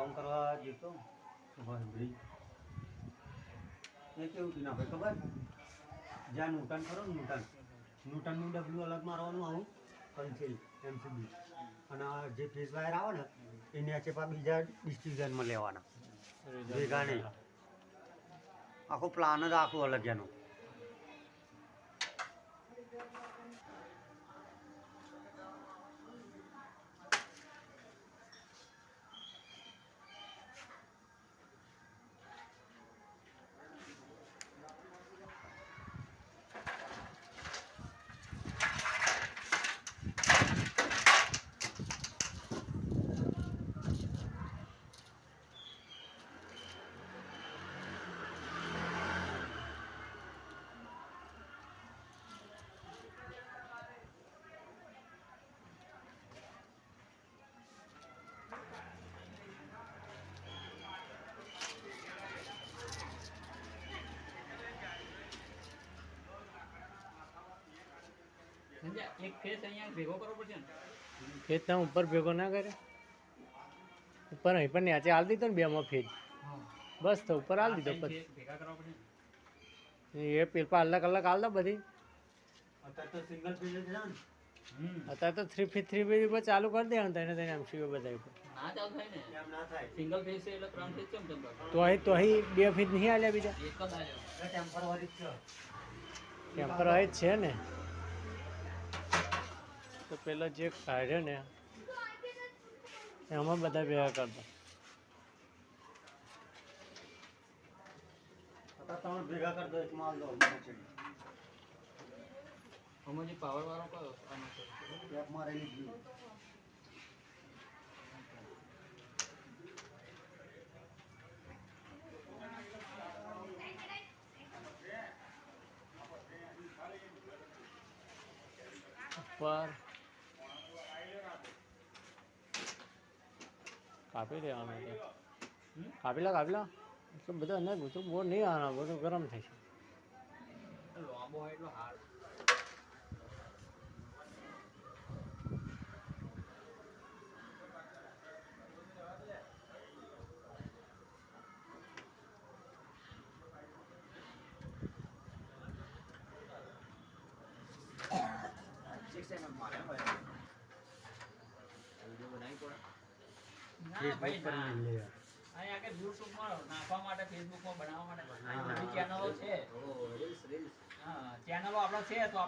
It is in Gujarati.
કોમ કરવા જતો બ્રિજ એ કેવું થયું આપણે ખબર જ્યાં નૂટન ખરો ને નૂટનનું ડબલું અલગ મારવાનું આવું કન્સિલ એમસીબી અને જે ફેસ વાયર આવે ને એ નીચે પા બીજા ડિસ્ટ્રીબ્યુશનમાં લેવાના ભેગા નહીં આખો પ્લાન જ આખું અલગ એનું એક ફેસ અહીંયા ભેગો કરવો પડશે ને ફેજ તમે ઉપર ભેગો ના કરે ઉપર અહીં પણ નીચે હાલ દીધો ને બેમાં ફેજ બસ તો ઉપર હાલ દીધો પછી ભેગા કરવા પડશે એ પેપર અલગ અલગ હાલ દો બધી અત્યારે તો સિંગલ પેજ જ છે ને અત્યારે તો 3 ફીટ 3 ફીટ ઉપર ચાલુ કરી દેવાનું તેને એમસીયુ બધા ઉપર ના ચાલુ થાય ને એમ ના થાય સિંગલ ફેસ છે એટલે 3 ફેસ કેમ ચમકે તો અહીં 2 ફીટ નહીં હાલ્યા બીજા એક જ આલ્યો ટેમ્પરરી છે ટેમ્પર હોય જ છે ને તો પેલો જે કાઢ્યો ને એમાં બધા ભેગા કરતા તમે ભેગા કરી દો એક માલ દો આમાં જે પાવર વાળો કયો આનો છે ટેપ મારેલી જ નહીં. ઉપર કાપી દેવાનું છે કાપી લો એટલું બધું અંદર ઘૂસું બહુ નહીં આવવાનું બધું ગરમ થશે લાંબો હોય એટલો હાર્ડ ફેસબુક પર નહીં લે અહીંયા આગળ યુટ્યુબમાં નાખવા માટે ફેસબુકમાં બનાવવા માટે બધી ચેનલો છે હા ચેનલો આપણે છે તો